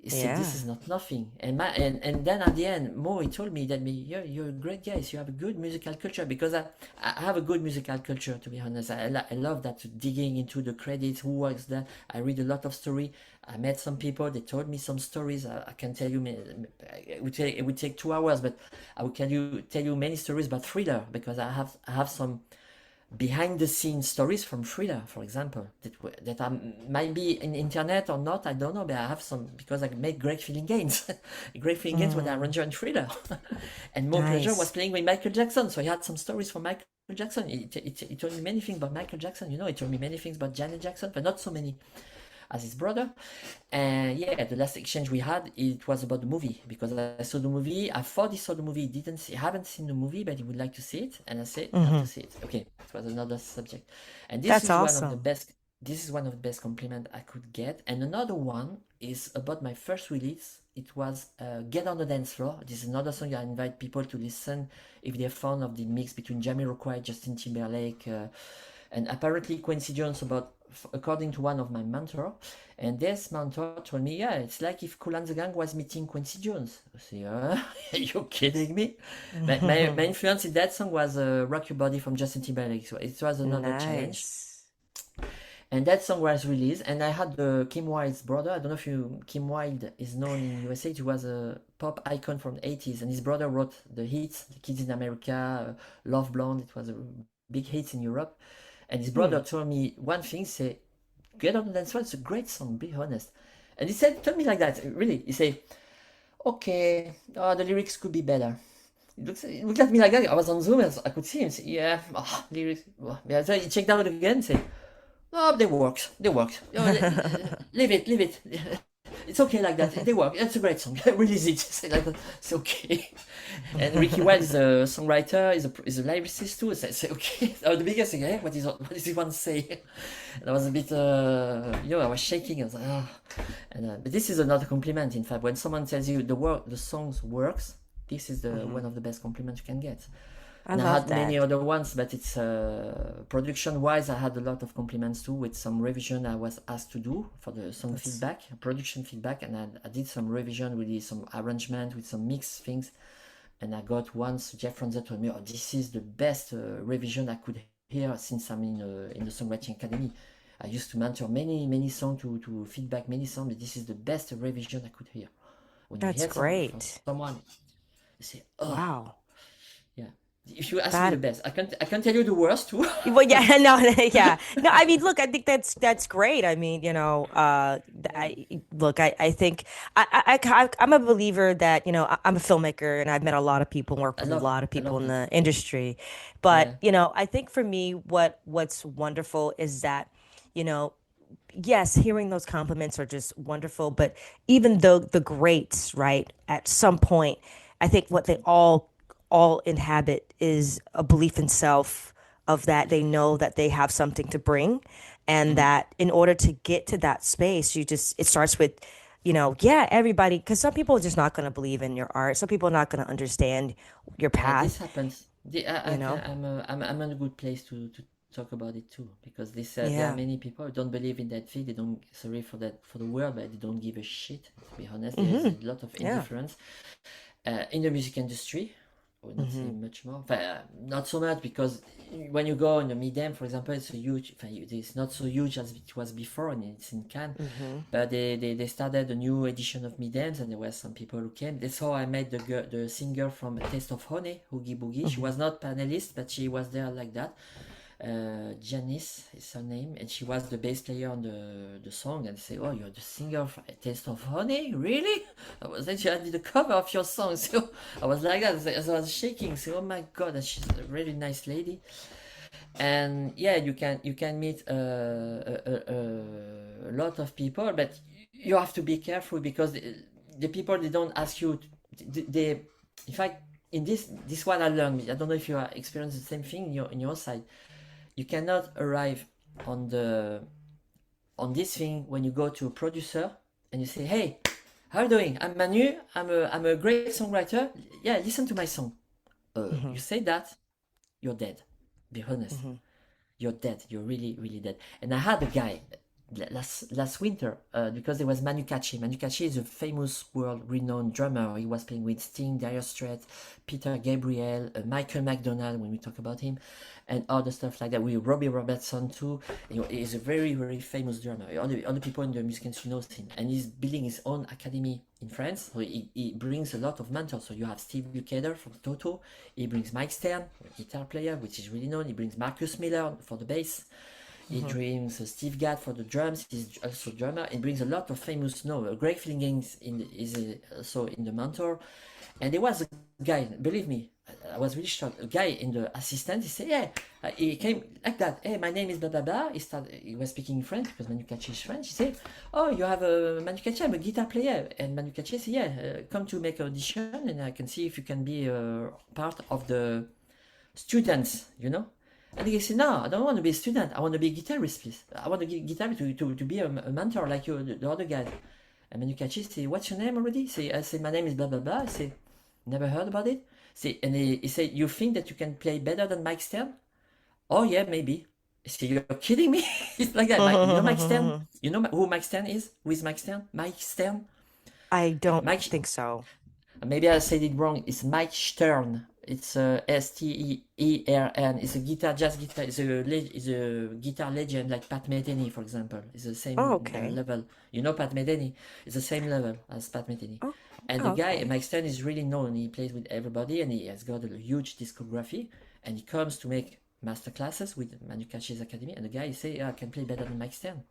[SPEAKER 3] He said, this is not nothing. And then at the end, Mo, he told me that you're a great guy, so you have a good musical culture, because I have a good musical culture, to be honest. I love that, digging into the credits, who was that. I read a lot of story. I met some people, they told me some stories. I can tell you, it would take 2 hours, but I will tell you many stories about Thriller, because I have some behind the scenes stories from Thriller, for example, that might be in internet or not, I don't know, but I have some, because I made great feeling games. Great feeling games when I arranged in Thriller. And Mo Pleasure was playing with Michael Jackson, so he had some stories from Michael Jackson. He told me many things about Michael Jackson, he told me many things about Janet Jackson, but not so many as his brother. And the last exchange we had, it was about the movie, because I saw the movie. I thought he saw the movie. He haven't seen the movie, but he would like to see it. And I said, I have to see it. Okay, it was another subject. And this is awesome. One of the best. This is one of the best compliments I could get. And another one is about my first release. It was Get on the Dance Floor. This is another song I invite people to listen if they're fond of the mix between Jamiroquai, Justin Timberlake, and apparently Quincy Jones, according to one of my mentors. And this mentor told me, it's like if Kool and the Gang was meeting Quincy Jones. I say, are you kidding me? my influence in that song was Rock Your Body from Justin Timberlake. So it was another challenge. And that song was released, and I had Kim Wilde's brother. I don't know if Kim Wilde is known in USA. He was a pop icon from the 80s, and his brother wrote the hits, The Kids in America, Love Blonde. It was a big hit in Europe. And his brother told me one thing, say, Get on the Dance Floor, it's a great song, be honest. And he told me like that, really. He said, okay, the lyrics could be better. He looked at me like that. I was on Zoom, and I could see him say, lyrics. So he checked out again and said, they work. Leave it. It's okay like that. They work. It's a great song. Release it. Say like that. It's okay. And Ricky Wilde is a songwriter. Is a lyricist too. Say okay. The biggest thing. What does he want to say? And I was a bit. I was shaking. I was like, but this is another compliment. In fact, when someone tells you the songs works, this is one of the best compliments you can get. I had many other ones, but it's production-wise, I had a lot of compliments too, with some revision I was asked to do for the song feedback, production feedback, and I did some revision, really some arrangement with some mixed things, and I got once, Jeff Franzer told me, this is the best revision I could hear since I'm in the Songwriting Academy. I used to mentor many songs to feedback many songs, but this is the best revision I could hear. When
[SPEAKER 2] That's great.
[SPEAKER 3] Someone, you say,
[SPEAKER 2] wow.
[SPEAKER 3] If you ask me the best, I can tell you the worst too.
[SPEAKER 2] Well, no. I mean, look, I think that's great. I mean, I think I'm a believer that I'm a filmmaker, and I've met a lot of people, worked with a lot of people in the industry, but I think for me, what's wonderful is that, yes, hearing those compliments are just wonderful, but even though the greats, right, at some point, I think what they all inhabit is a belief in self, of that they know that they have something to bring, and that in order to get to that space, it starts with, everybody, because some people are just not going to believe in your art. Some people are not going to understand your path.
[SPEAKER 3] This happens. I'm in a good place to talk about it too, because there are many people who don't believe in that field. They don't, sorry for the word, but they don't give a shit, to be honest. There's a lot of indifference in the music industry. I would not say much more. Not so much, because when you go in the Midem, for example, it's a huge. It's not so huge as it was before, and it's in Cannes. But they started a new edition of Midems, and there were some people who came. That's how I met the singer from Taste of Honey, Oogie Boogie. She was not panelist, but she was there like that. Janice is her name, and she was the bass player on the song, and say, you're the singer for Taste of Honey, really? I was like, I did the cover of your song, so I was like that, as I was shaking, so oh my god, and she's a really nice lady. And you can meet a lot of people, but you have to be careful, because the people, they don't ask you, in fact, in this what I learned. I don't know if you are experiencing the same thing in your side. You cannot arrive on this thing when you go to a producer and you say, "Hey, how are you doing? I'm Manu. I'm a great songwriter. Yeah, listen to my song." You say that, you're dead. Be honest. You're dead. You're really, really dead. And I had a guy last winter because there was Manu Chevalier. Manu Chevalier is a famous world-renowned drummer. He was playing with Sting, Dire Straits, Peter Gabriel, Michael McDonald when we talk about him, and other stuff like that. With Robbie Robertson too. He's a very, very famous drummer. All the people in the music industry knows him, and he's building his own academy in France. So he brings a lot of mentors. So you have Steve Lukather from Toto. He brings Mike Stern, a guitar player, which is really known. He brings Marcus Miller for the bass. He brings Steve Gadd for the drums. He's also a drummer. He brings a lot of famous Greg Flingings is also in the mentor. And there was a guy, believe me, I was really shocked. A guy in the assistant, he said, "Yeah," he came like that. "Hey, my name is blah blah blah." He was speaking in French because Manu Chevalier is French. He said, "Oh, you have a Manu Chevalier, I'm a guitar player." And Manu Chevalier said, "Yeah, come to make audition, and I can see if you can be part of the students, you know." And he said, "No, I don't want to be a student. I want to be a guitarist, please. I want to be a guitarist to be a mentor like you, the other guy." And Manu Chevalier said, "What's your name already?" I said, "My name is blah blah blah." I said, "Never heard about it." And he said, "You think that you can play better than Mike Stern?" "Oh yeah, maybe." I said, "You're kidding me?" It's like that. You know Mike Stern? You know who Mike Stern is? Who is Mike Stern? Mike Stern?
[SPEAKER 2] I don't think so.
[SPEAKER 3] Maybe I said it wrong. It's Mike Stern. It's Stern. It's a jazz guitar. It's a guitar legend like Pat Metheny, for example. It's the same level. You know Pat Metheny? It's the same level as Pat Metheny. And the guy, Mike Stern, is really known. He plays with everybody, and he has got a huge discography. And he comes to make master classes with Manu Chevalier's Academy. And the guy, he say, "I can play better than Mike Stern."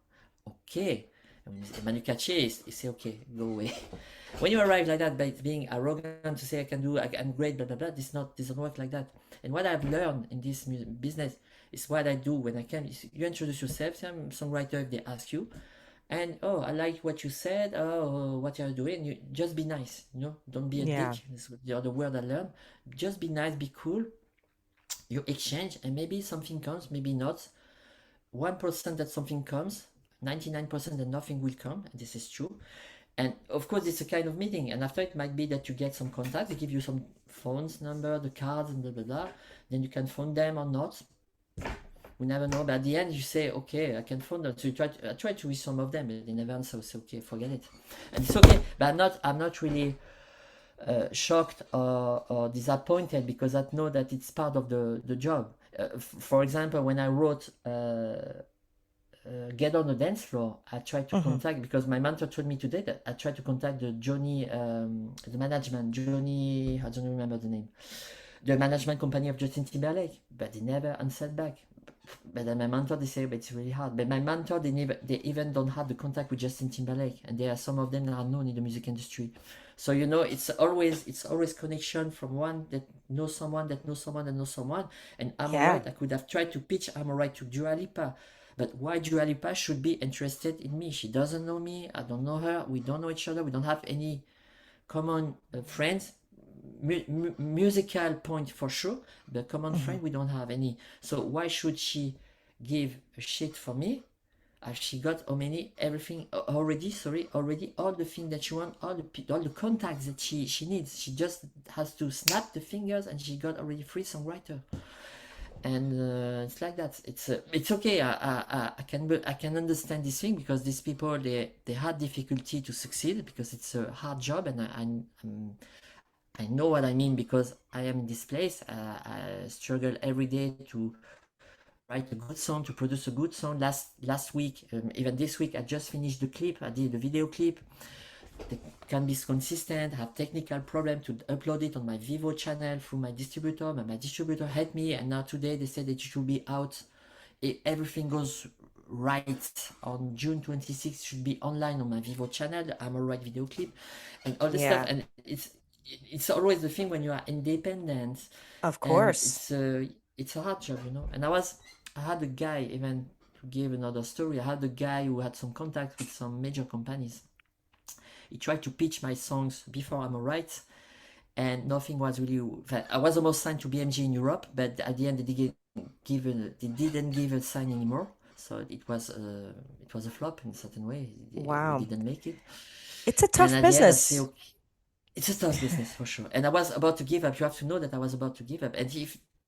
[SPEAKER 3] Okay. And Manu Chevalier, he say, "Okay, go away." When you arrive like that by being arrogant to say I'm great, blah blah blah, this doesn't work like that. And what I've learned in this business is what I do when I can. You introduce yourself. Say I'm a songwriter if they ask you, and I like what you said. What you're doing. You just be nice. Don't be a dick. That's the other word I learned. Just be nice, be cool. You exchange, and maybe something comes, maybe not. 1% that something comes. 99% that nothing will come, and this is true. And of course, it's a kind of meeting. And after it might be that you get some contacts. They give you some phones number, the cards, and blah blah blah. Then you can phone them or not. We never know. But at the end, you say, "Okay, I can phone them." So I try to reach some of them, but they never answer. So okay, forget it. And it's okay. But I'm not really shocked or disappointed because I know that it's part of the job. For example, when I wrote. Get on the dance floor, I tried to contact, because my mentor told me today that I tried to contact the management, I don't remember the name, the management company of Justin Timberlake, but they never answered back. But then my mentor, they say, but it's really hard. But my mentor, they even don't have the contact with Justin Timberlake, and there are some of them that are known in the music industry. So it's always connection from one that knows someone that knows someone that knows someone. And I'm alright. I could have tried to pitch I'm alright to Dua Lipa. But why Dua Lipa should be interested in me? She doesn't know me. I don't know her. We don't know each other. We don't have any common friends. Musical point for sure, but common friend we don't have any. So why should she give a shit for me? She got everything already. All the things that she wants, all the contacts that she needs. She just has to snap the fingers, and she got already free songwriter. And it's like that. It's okay. I can understand this thing, because these people they had difficulty to succeed because it's a hard job, and I know what I mean, because I am in this place. I struggle every day to write a good song, to produce a good song. Last week, even this week, I just finished the clip. I did the video clip. They can be consistent, have technical problem to upload it on my Vivo channel through my distributor, but my distributor helped me, and now today they said that it should be out. Everything goes right on June 26th, should be online on my Vivo channel, the I'm Alright video clip, and all the stuff. And it's always the thing when you are independent.
[SPEAKER 2] Of course.
[SPEAKER 3] It's a hard job, And I had a guy, even to give another story, I had a guy who had some contact with some major companies. He tried to pitch my songs before I'm alright, and nothing was really. I was almost signed to BMG in Europe, but at the end they didn't give a sign anymore. So it was a flop in a certain way. We
[SPEAKER 2] Wow.
[SPEAKER 3] didn't make it.
[SPEAKER 2] It's a
[SPEAKER 3] And
[SPEAKER 2] tough
[SPEAKER 3] at the end, I
[SPEAKER 2] business.
[SPEAKER 3] say, okay, it's a tough business for sure. And I was about to give up. You have to know that I was about to give up. And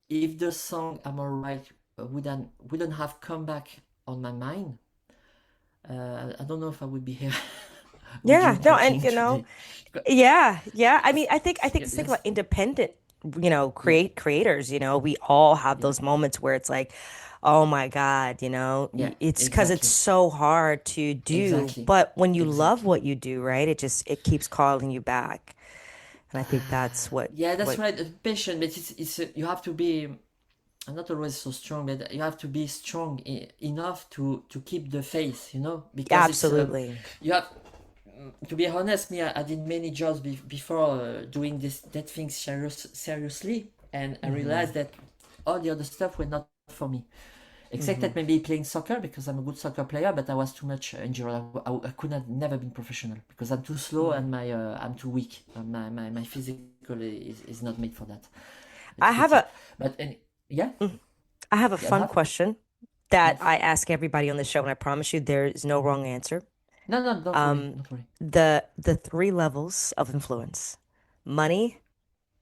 [SPEAKER 3] if the song "I'm Alright" wouldn't have come back on my mind, I don't know if I would be here. with
[SPEAKER 2] Yeah,
[SPEAKER 3] you
[SPEAKER 2] no, and
[SPEAKER 3] talking today.
[SPEAKER 2] yeah. I mean, I think the thing
[SPEAKER 3] Yes.
[SPEAKER 2] about independent,
[SPEAKER 3] Yeah.
[SPEAKER 2] creators, we all have those moments where it's like, oh my God,
[SPEAKER 3] Yeah.
[SPEAKER 2] it's because it's
[SPEAKER 3] Exactly.
[SPEAKER 2] so hard to do.
[SPEAKER 3] Exactly.
[SPEAKER 2] But when you love
[SPEAKER 3] Exactly.
[SPEAKER 2] what you do, right, it keeps calling you back. And I think that's
[SPEAKER 3] Yeah, that's
[SPEAKER 2] what
[SPEAKER 3] right. Passion, but you have to be. I'm not always so strong, but you have to be strong enough to keep the faith, because
[SPEAKER 2] absolutely.
[SPEAKER 3] you have to be honest. Me, I did many jobs before doing that thing seriously, and I
[SPEAKER 2] Hmm.
[SPEAKER 3] realized that all the other stuff were not for me. Except
[SPEAKER 2] Hmm.
[SPEAKER 3] that maybe playing soccer because I'm a good soccer player, but I was too much injured. I could have never been professional because I'm too slow and I'm too weak. My physical is not made for that.
[SPEAKER 2] I
[SPEAKER 3] It's
[SPEAKER 2] have
[SPEAKER 3] pity.
[SPEAKER 2] a
[SPEAKER 3] But yeah,
[SPEAKER 2] I have a
[SPEAKER 3] yeah,
[SPEAKER 2] fun question that
[SPEAKER 3] yes.
[SPEAKER 2] I ask everybody on the show, and I promise you there is no wrong answer.
[SPEAKER 3] No, no, don't worry,
[SPEAKER 2] Um,
[SPEAKER 3] don't worry.
[SPEAKER 2] the three levels of influence: money,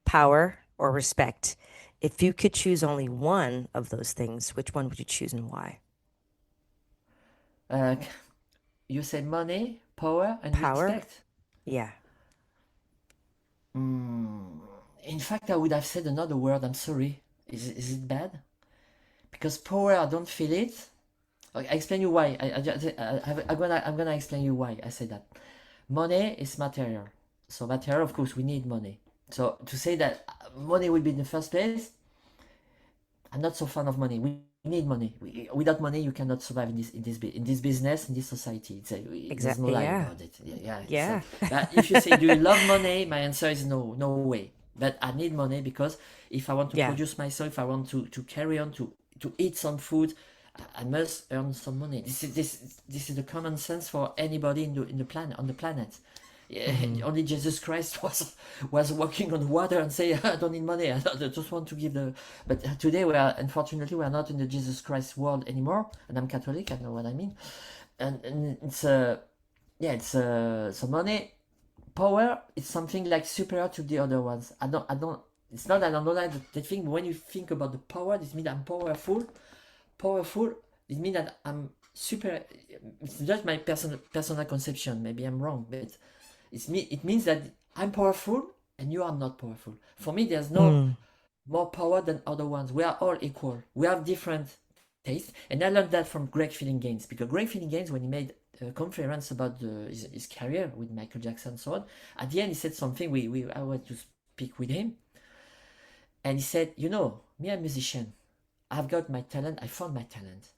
[SPEAKER 2] power, or respect. If you could choose only one of those things, which one would you choose and why?
[SPEAKER 3] Uh, you say money, power, and
[SPEAKER 2] Power?
[SPEAKER 3] respect.
[SPEAKER 2] Yeah.
[SPEAKER 3] Mm, in fact, I would have said another word. I'm sorry. Is it bad? Because power, I don't feel it. Okay, I explain you why. I'm gonna explain you why I say that. Money is material. So material, of course, we need money. So to say that money will be in the first place, I'm not so fan of money. We need money. Without money, you cannot survive in this business, in this society. There's no
[SPEAKER 2] Exactly.
[SPEAKER 3] lie
[SPEAKER 2] Yeah.
[SPEAKER 3] about it. Yeah.
[SPEAKER 2] Yeah.
[SPEAKER 3] But if you say, do you love money? My answer is no, no way. But I need money because if I want to
[SPEAKER 2] Yeah.
[SPEAKER 3] produce myself, if I want to carry on to eat some food, I must earn some money. This is the common sense for anybody in the planet on the planet. Yeah,
[SPEAKER 2] Hmm.
[SPEAKER 3] only Jesus Christ was walking on water and say, I don't need money. I just want to give the. But today unfortunately we are not in the Jesus Christ world anymore, and I'm Catholic. I know what I mean, and it's yeah, it's so money, power. It's something like superior to the other ones. I don't. It's not that I don't like the thing. But when you think about the power, this means I'm powerful. Powerful. It means that I'm super. It's just my personal conception. Maybe I'm wrong, but it means that I'm powerful and you are not powerful. For me, there's no
[SPEAKER 2] Mm.
[SPEAKER 3] more power than other ones. We are all equal. We have different tastes. And I learned that from Greg Feeling Gaines. Because Greg Feeling Gaines, when he made a conference about his career with Michael Jackson and so on, at the end he said something, I went to speak with him. And he said, me, I'm a musician. I've got my talent. I found my talent.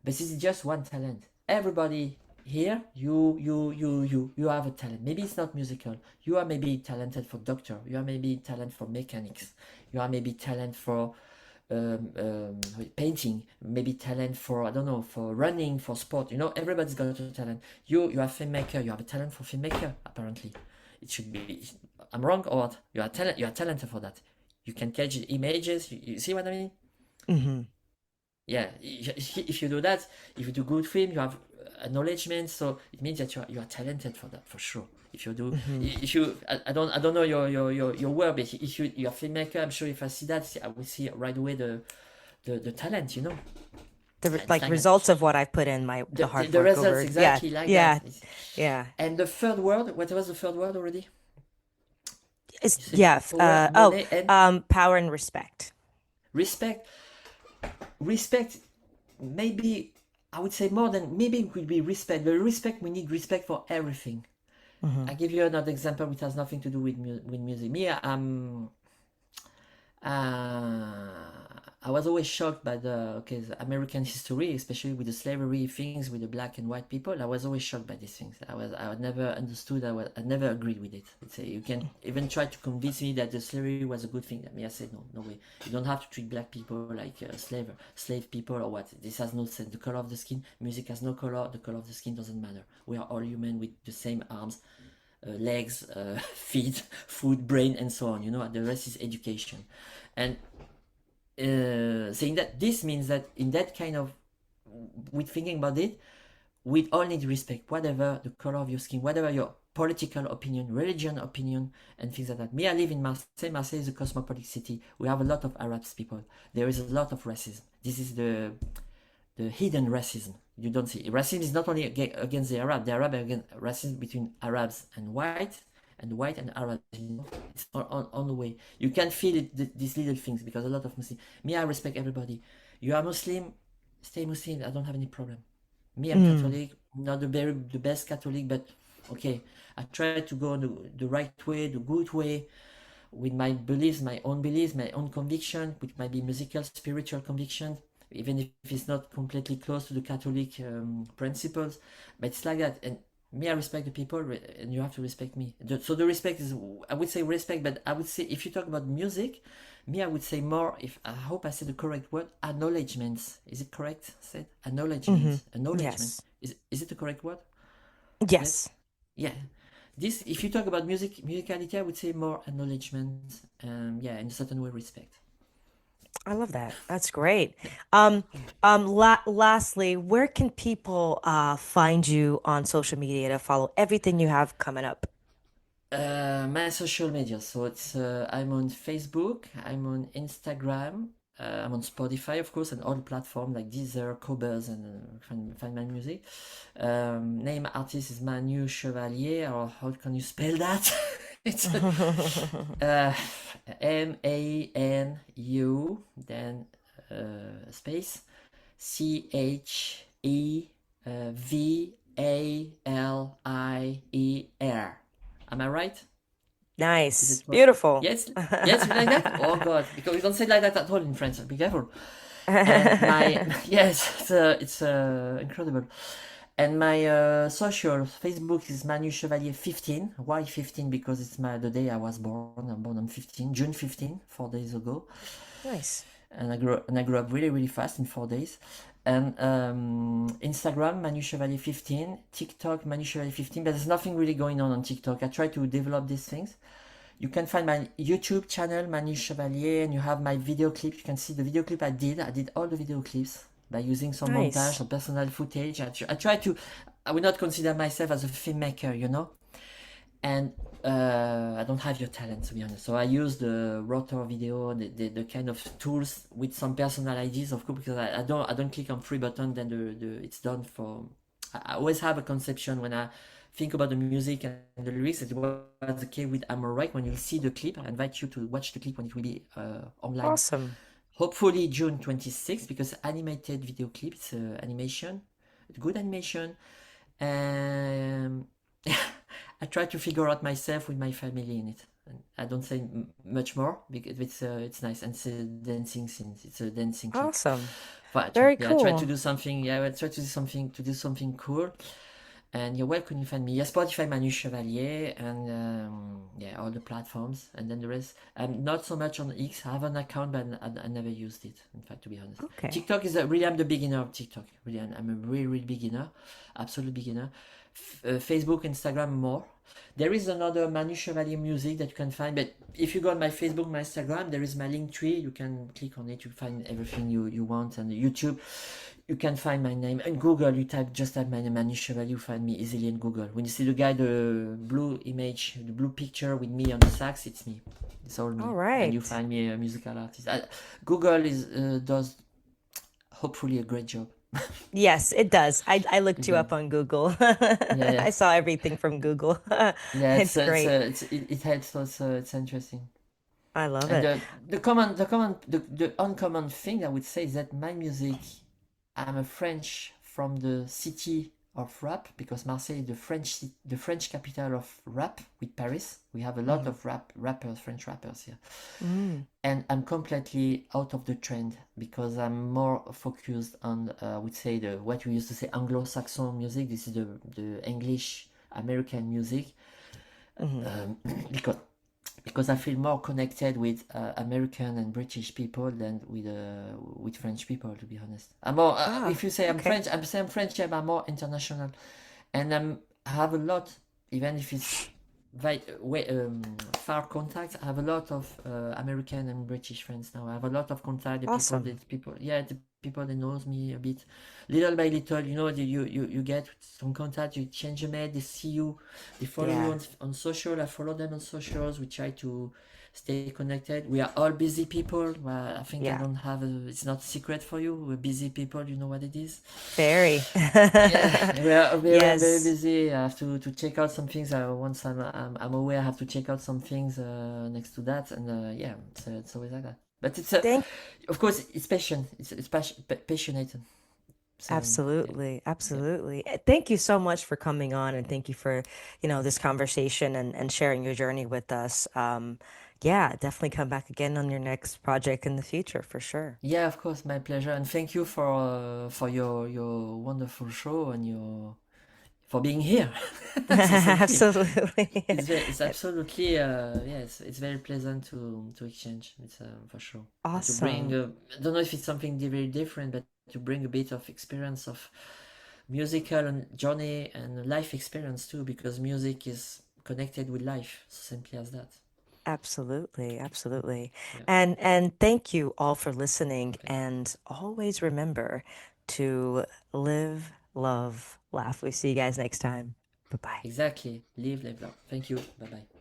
[SPEAKER 3] But this is just one talent. Everybody here, you have a talent. Maybe it's not musical. You are maybe talented for doctor. You are maybe talent for mechanics. You are maybe talent for painting. Maybe talent for, I don't know, for running, for sport. Everybody's got a talent. You are a filmmaker. You have a talent for filmmaker. Apparently, it should be. I'm wrong or what? You are talent. You are talented for that. You can catch images. You see what I mean?
[SPEAKER 2] Hmm.
[SPEAKER 3] Yeah, if you do that, if you do good film, you have acknowledgement, so it means that you are talented for that for sure. If you do,
[SPEAKER 2] Hmm.
[SPEAKER 3] if you I don't know your work, but if you're a filmmaker, I'm sure if I see that, I will see right away the talent,
[SPEAKER 2] The
[SPEAKER 3] it's
[SPEAKER 2] like
[SPEAKER 3] like that.
[SPEAKER 2] results of what I've put in the hard
[SPEAKER 3] The
[SPEAKER 2] work
[SPEAKER 3] results
[SPEAKER 2] over. Yeah.
[SPEAKER 3] exactly like that.
[SPEAKER 2] Yeah. Yeah.
[SPEAKER 3] And the third word, what was the third word already?
[SPEAKER 2] It's
[SPEAKER 3] You said
[SPEAKER 2] yeah.
[SPEAKER 3] power, money, and
[SPEAKER 2] Power and respect.
[SPEAKER 3] respect. Respect, maybe I would say more than maybe it could be respect. But respect, we need respect for everything.
[SPEAKER 2] Hmm.
[SPEAKER 3] I give you another example which has nothing to do with music. Me, I was always shocked by the American history, especially with the slavery things with the black and white people. I was always shocked by these things. I never understood. I never agreed with it. Let's say you can even try to convince me that the slavery was a good thing. I said no, no way. You don't have to treat black people like slave people or what. This has no sense. The color of the skin, music has no color. The color of the skin doesn't matter. We are all human with the same arms, legs, feet, food, brain, and so on. You know, the rest is education. And saying that, this means that in that kind of, with thinking about it, we all need respect, whatever the color of your skin, whatever your political opinion, religion opinion, and things like that. Me, I live in Marseille. Marseille is a cosmopolitan city. We have a lot of Arabs people. There is a lot of racism. This is the hidden racism. You don't see. Racism is not only against the Arab against racism between Arabs and white and Arabs. You know? It's on the way. You can feel it, these little things, because a lot of Muslims. Me, I respect everybody. You are Muslim, stay Muslim. I don't have any problem. Me, I'm Catholic, not the best Catholic, but okay, I try to go the right way, the good way, with my beliefs, my own conviction, which might be musical, spiritual conviction, even if it's not completely close to the Catholic principles, but it's like that. And me, I respect the people, and you have to respect me. So the respect is, I would say respect, but I would say, if you talk about music, me, I would say more, if I hope I said the correct word, acknowledgements. Is it correct? Said acknowledgements. Acknowledgements.
[SPEAKER 2] Yes.
[SPEAKER 3] Is it the correct word?
[SPEAKER 2] Yes.
[SPEAKER 3] Yeah. This, if you talk about musicality, I would say more acknowledgement. Yeah, in a certain way, respect.
[SPEAKER 2] I love that. That's great. Lastly, where can people find you on social media to follow everything you have coming up?
[SPEAKER 3] My social media. So it's I'm on Facebook, I'm on Instagram, I'm on Spotify, of course, and all the platforms like Deezer, Cobers, and find my music. Name artist is Manu Chevalier, or how can you spell that? It's MANU, then space CHEVALIER. Am I right? Is
[SPEAKER 2] Nice.
[SPEAKER 3] it what?
[SPEAKER 2] Beautiful.
[SPEAKER 3] Yes, yes, like that. Oh God, because we don't say like that at all in France. Be careful. And my yes, it's incredible. And my social Facebook is Manu Chevalier 15. Why 15? Because it's the day I was born. I'm born on 15, June 15, 4 days ago.
[SPEAKER 2] Nice.
[SPEAKER 3] And I grew up really, really fast in 4 days. And Instagram, Manu Chevalier 15, TikTok, Manu Chevalier 15, but there's nothing really going on TikTok. I try to develop these things. You can find my YouTube channel, Manu Chevalier, and you have my video clip. You can see the video clip I did. I did all the video clips by using some montage
[SPEAKER 2] Nice.
[SPEAKER 3] or personal footage. I try to, I would not consider myself as a filmmaker, you know? And I don't have your talent, to be honest. So I use the rotor video, the kind of tools with some personal ideas, of course, because I don't click on free button, then it's done for. I always have a conception when I think about the music and the lyrics. It was the case with Amorite. When you see the clip, I invite you to watch the clip when it will be online.
[SPEAKER 2] Awesome.
[SPEAKER 3] Hopefully June 26th, because animated video clip, it's animation, good animation. And I try to figure out myself with my family in it. And I don't say much more because it's nice, and it's a dancing scene. It's a dancing clip.
[SPEAKER 2] Awesome.
[SPEAKER 3] But
[SPEAKER 2] Very
[SPEAKER 3] yeah, I try to
[SPEAKER 2] cool.
[SPEAKER 3] do something. Yeah, I try to do something cool. And yeah, where can you find me? Yeah, Spotify, Manu Chevalier, and yeah, all the platforms. And then the rest. I'm not so much on X. I have an account, but I never used it. In fact, to be honest,
[SPEAKER 2] Okay.
[SPEAKER 3] TikTok is really, I'm the beginner of TikTok. Really, I'm a really, really beginner, absolute beginner. Facebook, Instagram more. There is another Manu Chevalier music that you can find, but if you go on my Facebook, my Instagram, there is my link tree. You can click on it. You find everything you want. And YouTube, you can find my name. And Google, just type my name, Manu Chevalier, you find me easily in Google. When you see the guy, the blue image, the blue picture with me on the sax, it's me. It's all me.
[SPEAKER 2] All
[SPEAKER 3] And you
[SPEAKER 2] right.
[SPEAKER 3] find me a musical artist. Google does hopefully a great job.
[SPEAKER 2] Yes, it does. I looked
[SPEAKER 3] It
[SPEAKER 2] you
[SPEAKER 3] does.
[SPEAKER 2] up on Google.
[SPEAKER 3] Yeah, yeah.
[SPEAKER 2] I saw everything from Google.
[SPEAKER 3] Yeah,
[SPEAKER 2] It's great.
[SPEAKER 3] it helps also. It's interesting.
[SPEAKER 2] I love
[SPEAKER 3] And
[SPEAKER 2] it.
[SPEAKER 3] the uncommon thing I would say is that my music, I'm a French from the city of rap, because Marseille is the French capital of rap with Paris. We have a lot of French rappers here.
[SPEAKER 2] Mm.
[SPEAKER 3] And I'm completely out of the trend, because I'm more focused on, I would say, what we used to say Anglo-Saxon music. This is the English American music,
[SPEAKER 2] Hmm.
[SPEAKER 3] because I feel more connected with American and British people than with French people. To be honest, I'm more.
[SPEAKER 2] Ah,
[SPEAKER 3] If you say I'm
[SPEAKER 2] okay.
[SPEAKER 3] French, I'm saying French. Yeah, but I'm more international, and I have a lot, even if it's far contacts. I have a lot of American and British friends now. I have a lot of contact.
[SPEAKER 2] Awesome.
[SPEAKER 3] The people that knows me a bit, little by little. You know, you get some contact. You change your mail. They see you. They follow you
[SPEAKER 2] Yeah.
[SPEAKER 3] on social. I follow them on socials. We try to stay connected. We are all busy people. Well, I think I
[SPEAKER 2] Yeah.
[SPEAKER 3] don't have it's not a secret for you. We're busy people. You know what it is.
[SPEAKER 2] Very.
[SPEAKER 3] Yeah, we are very
[SPEAKER 2] Yes.
[SPEAKER 3] busy. I have to check out some things. Once I'm aware, I have to check out some things next to that, and yeah, it's always like that. But
[SPEAKER 2] Thank
[SPEAKER 3] of course, it's passion. It's passionate. So yeah,
[SPEAKER 2] Absolutely,
[SPEAKER 3] yeah,
[SPEAKER 2] absolutely. Thank you so much for coming on and thank you for, this conversation and sharing your journey with us. Yeah, definitely come back again on your next project in the future for sure.
[SPEAKER 3] yeah. Of course, my pleasure, and thank you for your wonderful show and your for being here. That's the same thing.
[SPEAKER 2] Absolutely.
[SPEAKER 3] It's absolutely yeah, it's very pleasant to exchange. It's for sure. And to bring
[SPEAKER 2] Awesome.
[SPEAKER 3] I don't know if it's something very different, but to bring a bit of experience of musical and journey and life experience too, because music is connected with life, so simply as that.
[SPEAKER 2] Absolutely,
[SPEAKER 3] Mm,
[SPEAKER 2] absolutely.
[SPEAKER 3] yeah.
[SPEAKER 2] And thank you all for listening
[SPEAKER 3] Okay.
[SPEAKER 2] and always remember to live, love, laugh. We see you guys next time. Bye-bye.
[SPEAKER 3] Exactly. Live, live, love. Thank you. Bye bye.